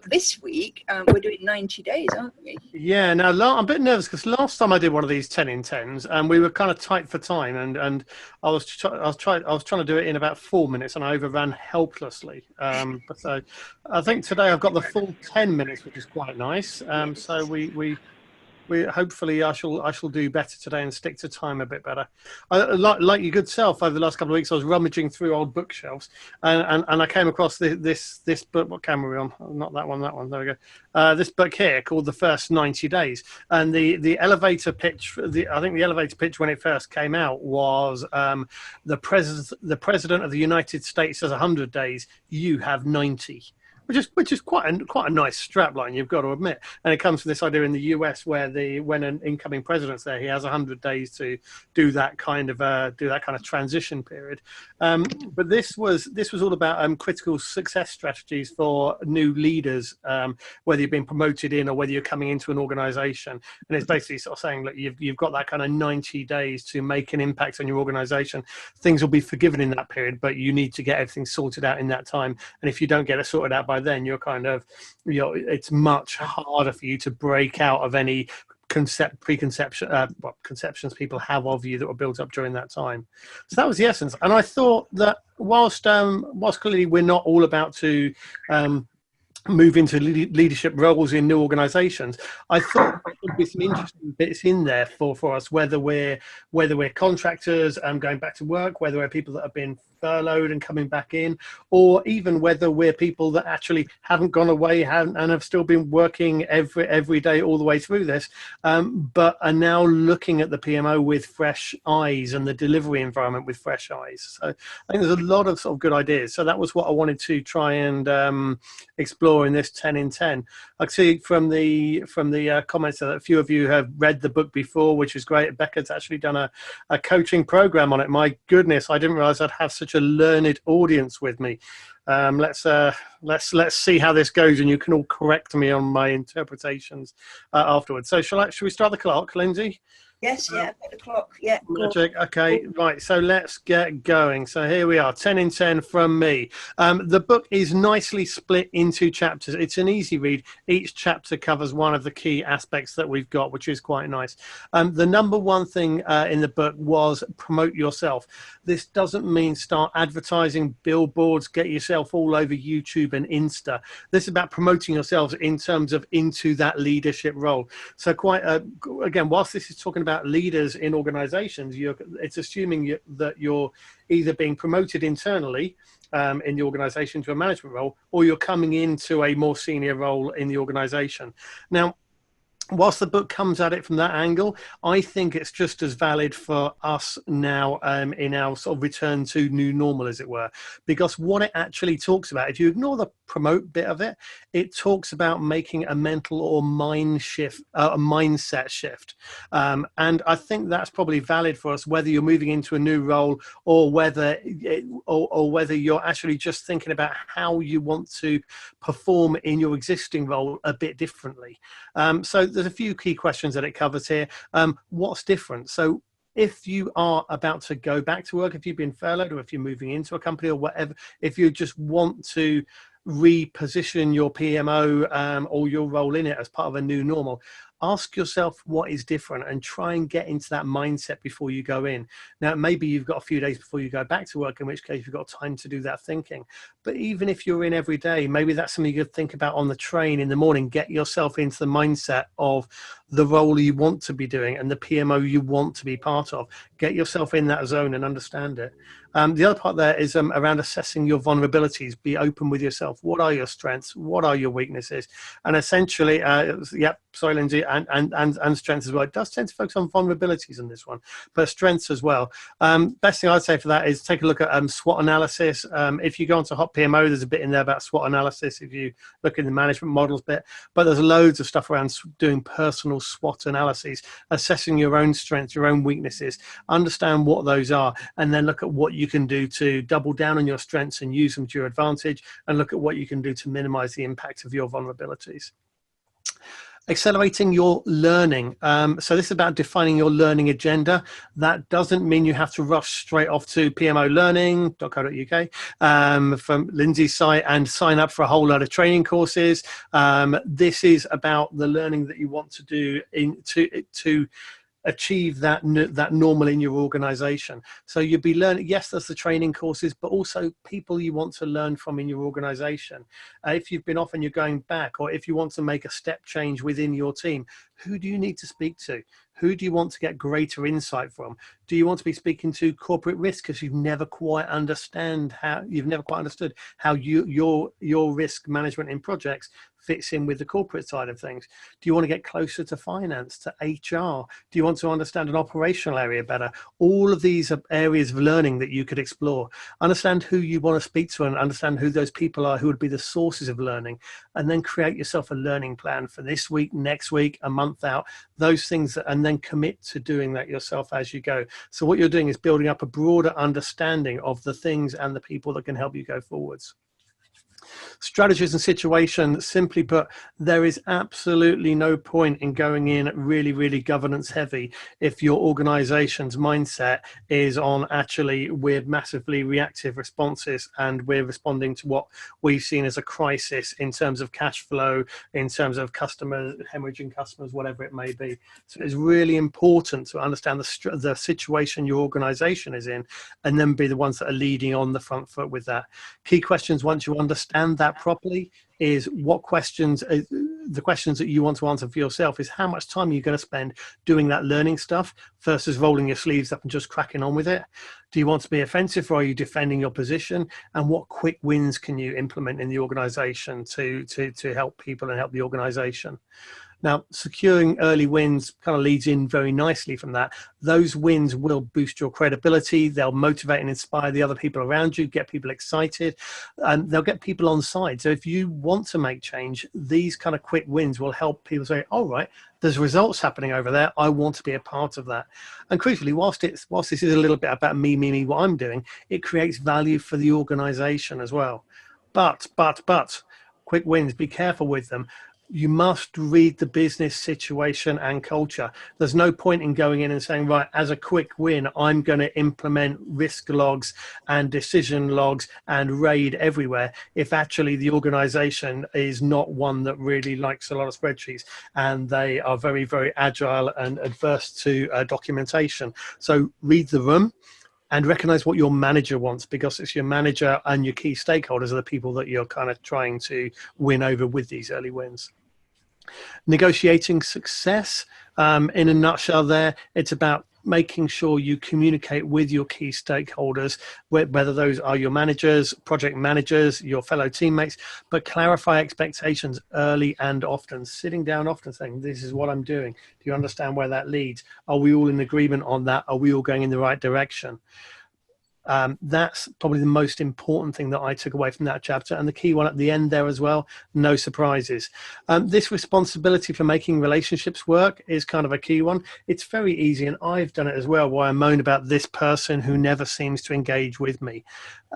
This week, we're doing 90 days, aren't we? Yeah, now I'm a bit nervous because last time I did one of these 10 in 10s, and we were kind of tight for time, and I was trying to do it in about 4 minutes, and I overran helplessly. But so I think today I've got the full 10 minutes, which is quite nice. So we hopefully I shall do better today and stick to time a bit better. Like your good self, over the last couple of weeks, I was rummaging through old bookshelves, and I came across this book. What camera are we on? Oh, not that one. That one. There we go. This book here called The First 90 Days, and the elevator pitch. I think the elevator pitch when it first came out was the president of the United States has 100 days. You have 90. Which is quite a nice strapline, you've got to admit. And it comes from this idea in the US where when an incoming president's there, he has 100 days to do that kind of transition period. But this was all about critical success strategies for new leaders, whether you've been promoted in or whether you're coming into an organization. And it's basically sort of saying, look, you've got that kind of 90 days to make an impact on your organization. Things will be forgiven in that period, but you need to get everything sorted out in that time. And if you don't get it sorted out by then, you're kind of, it's much harder for you to break out of any conceptions people have of you that were built up during that time. So that was the essence. And I thought that whilst clearly we're not all about to move into leadership roles in new organizations, I thought there would be some interesting bits in there for us, whether we're contractors going back to work, whether we're people that have been furloughed and coming back in, or even whether we're people that actually haven't gone away and have still been working every day all the way through this, but are now looking at the PMO with fresh eyes and the delivery environment with fresh eyes. So I think there's a lot of sort of good ideas. So that was what I wanted to try and explore in this 10 in 10. I see from the comments that a few of you have read the book before, which is great. Becca's actually done a coaching program on it. My goodness, I didn't realize I'd have such a learned audience with me. Let's see how this goes, and you can all correct me on my interpretations afterwards. So shall we start the clock, Lindsay? Yes, yeah, the clock, yeah. Magic. Okay, right, so let's get going. So here we are, 10 in 10 from me. The book is nicely split into chapters. It's an easy read. Each chapter covers one of the key aspects that we've got, which is quite nice. The number one thing in the book was promote yourself. This doesn't mean start advertising, billboards, get yourself all over YouTube and Insta. This is about promoting yourselves in terms of into that leadership role. So again, whilst this is talking about leaders in organizations, it's assuming that you're either being promoted internally in the organization to a management role, or you're coming into a more senior role in the organization. Now, whilst the book comes at it from that angle, I think it's just as valid for us now in our sort of return to new normal, as it were, because what it actually talks about, if you ignore the promote bit of it, it talks about making a mental or mindset shift. And I think that's probably valid for us, whether you're moving into a new role or whether you're actually just thinking about how you want to perform in your existing role a bit differently. So there's a few key questions that it covers here. What's different? So if you are about to go back to work, if you've been furloughed, or if you're moving into a company or whatever, if you just want to reposition your PMO or your role in it as part of a new normal, ask yourself what is different and try and get into that mindset before you go in. Now, maybe you've got a few days before you go back to work, in which case you've got time to do that thinking. But even if you're in every day, maybe that's something you could think about on the train in the morning. Get yourself into the mindset of the role you want to be doing and the PMO you want to be part of. Get yourself in that zone and understand it. The other part there is around assessing your vulnerabilities. Be open with yourself. What are your strengths? What are your weaknesses? And essentially, sorry, Lindsay, and strengths as well. It does tend to focus on vulnerabilities in this one, but strengths as well. Best thing I'd say for that is take a look at SWOT analysis. If you go onto Hot PMO, there's a bit in there about SWOT analysis if you look in the management models bit, but there's loads of stuff around doing personal SWOT analyses, assessing your own strengths, your own weaknesses, understand what those are, and then look at what you can do to double down on your strengths and use them to your advantage, and look at what you can do to minimize the impact of your vulnerabilities. Accelerating your learning. So this is about defining your learning agenda. That doesn't mean you have to rush straight off to PMOlearning.co.uk from Lindsay's site and sign up for a whole lot of training courses. This is about the learning that you want to do to achieve that normal in your organization. So you'll be learning, yes, there's the training courses, but also people you want to learn from in your organization. If you've been off and you're going back, or if you want to make a step change within your team, who do you need to speak to? Who do you want to get greater insight from? Do you want to be speaking to corporate risk because you've never quite understood how your risk management in projects fits in with the corporate side of things? Do you want to get closer to finance, to HR? Do you want to understand an operational area better? All of these are areas of learning that you could explore. Understand who you want to speak to and understand who those people are, who would be the sources of learning, and then create yourself a learning plan for this week, next week, a month out, those things, and then commit to doing that yourself as you go. So what you're doing is building up a broader understanding of the things and the people that can help you go forwards. Strategies and situations, simply put, there is absolutely no point in going in really governance heavy if your organization's mindset is on actually we're massively reactive responses and we're responding to what we've seen as a crisis in terms of cash flow, in terms of customers, hemorrhaging customers, whatever it may be. So it's really important to understand the situation your organization is in and then be the ones that are leading on the front foot with that. Key questions once you understand that properly is what questions, the questions that you want to answer for yourself is how much time are you going to spend doing that learning stuff versus rolling your sleeves up and just cracking on with it? Do you want to be offensive or are you defending your position? And what quick wins can you implement in the organization to help people and help the organization? Now, securing early wins kind of leads in very nicely from that. Those wins will boost your credibility. They'll motivate and inspire the other people around you, get people excited, and they'll get people on side. So if you want to make change, these kind of quick wins will help people say, all right, there's results happening over there. I want to be a part of that. And crucially, whilst this is a little bit about me, what I'm doing, it creates value for the organization as well. But, quick wins, be careful with them. You must read the business situation and culture. There's no point in going in and saying, right, as a quick win, I'm going to implement risk logs and decision logs and RAID everywhere if actually the organization is not one that really likes a lot of spreadsheets and they are very agile and adverse to documentation. So read the room and recognize what your manager wants, because it's your manager and your key stakeholders are the people that you're kind of trying to win over with these early wins. Negotiating success, in a nutshell there, it's about making sure you communicate with your key stakeholders, whether those are your managers, project managers, your fellow teammates, but clarify expectations early and often, sitting down often saying, this is what I'm doing. Do you understand where that leads? Are we all in agreement on that? Are we all going in the right direction? That's probably the most important thing that I took away from that chapter, and the key one at the end there as well, no surprises. This responsibility for making relationships work is kind of a key one. It's very easy, and I've done it as well, where I moan about this person who never seems to engage with me.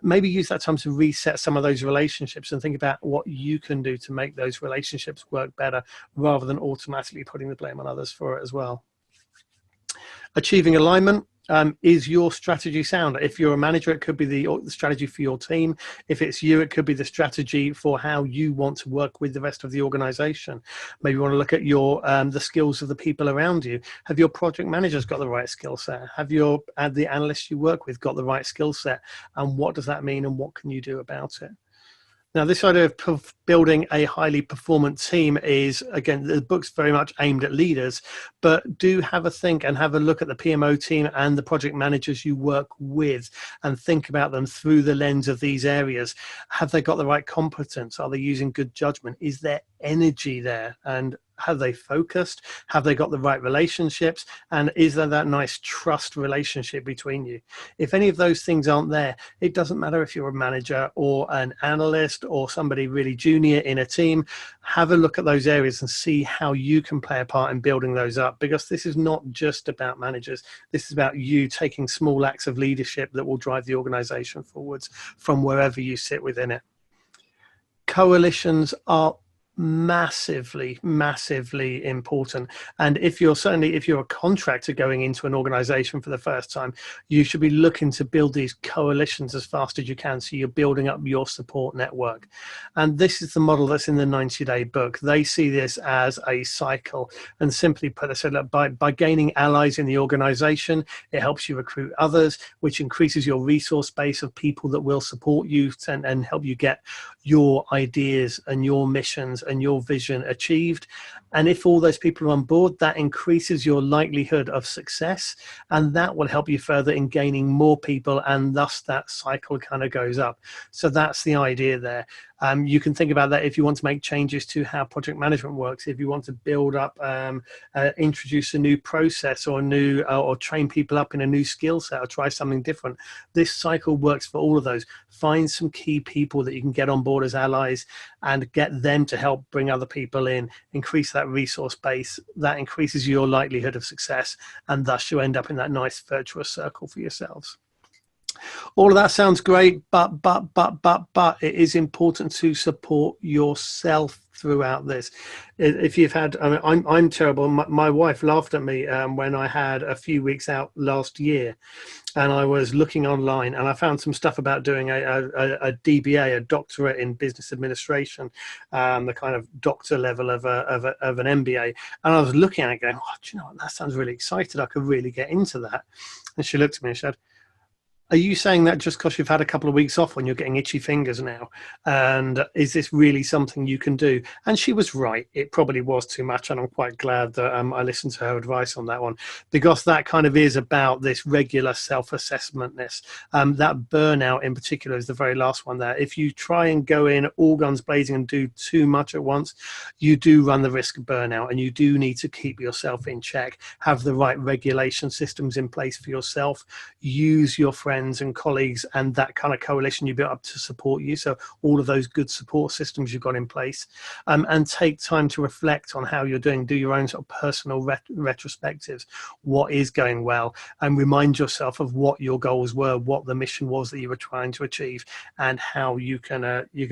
Maybe use that time to reset some of those relationships and think about what you can do to make those relationships work better, rather than automatically putting the blame on others for it as well. Achieving alignment. Is your strategy sound? If you're a manager, it could be the strategy for your team. If it's you, it could be the strategy for how you want to work with the rest of the organization. Maybe you want to look at your the skills of the people around you. Have your project managers got the right skill set? Have the analysts you work with got the right skill set? And what does that mean and what can you do about it? Now, this idea of building a highly performant team is, again, the book's very much aimed at leaders, but do have a think and have a look at the PMO team and the project managers you work with and think about them through the lens of these areas. Have they got the right competence? Are they using good judgment? Is there energy there? And have they focused? Have they got the right relationships? And is there that nice trust relationship between you? If any of those things aren't there, it doesn't matter if you're a manager or an analyst or somebody really junior in a team. Have a look at those areas and see how you can play a part in building those up, because this is not just about managers. This is about you taking small acts of leadership that will drive the organization forwards from wherever you sit within it. Coalitions are massively important. And if you're a contractor going into an organization for the first time, you should be looking to build these coalitions as fast as you can, so you're building up your support network. And this is the model that's in the 90-day book. They see this as a cycle, and simply put, they said, look, by gaining allies in the organization, it helps you recruit others, which increases your resource base of people that will support you and help you get your ideas and your missions and your vision achieved. And if all those people are on board, that increases your likelihood of success, and that will help you further in gaining more people, and thus that cycle kind of goes up. So that's the idea there. You can think about that if you want to make changes to how project management works, if you want to build up, introduce a new process or or train people up in a new skill set or try something different. This cycle works for all of those. Find some key people that you can get on board as allies and get them to help bring other people in, increase that resource base. That increases your likelihood of success, and thus you end up in that nice virtuous circle for yourselves. All of that sounds great, but it is important to support yourself throughout this. If you've had, I mean, I'm terrible. My wife laughed at me when I had a few weeks out last year, and I was looking online and I found some stuff about doing a DBA, a doctorate in business administration, the kind of doctor level of an MBA. And I was looking at it going, oh, do you know what? That sounds really exciting. I could really get into that. And she looked at me and said, are you saying that just because you've had a couple of weeks off when you're getting itchy fingers now? And is this really something you can do? And she was right. It probably was too much. And I'm quite glad that I listened to her advice on that one, because that kind of is about this regular self-assessmentness. That burnout in particular is the very last one there. If you try and go in all guns blazing and do too much at once, you do run the risk of burnout, and you do need to keep yourself in check, have the right regulation systems in place for yourself, use your friends and colleagues and that kind of coalition you built up to support you. So all of those good support systems you've got in place, and take time to reflect on how you're doing. Do your own sort of personal retrospectives. What is going well, and remind yourself of what your goals were, what the mission was that you were trying to achieve, and how you can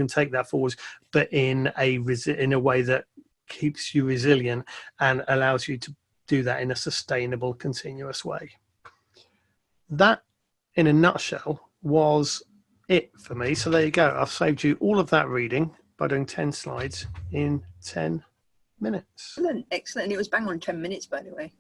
take that forward, but in a way that keeps you resilient and allows you to do that in a sustainable, continuous way. That, in a nutshell, was it for me. So there you go. I've saved you all of that reading by doing 10 slides in 10 minutes. Excellent. It was bang on 10 minutes, by the way.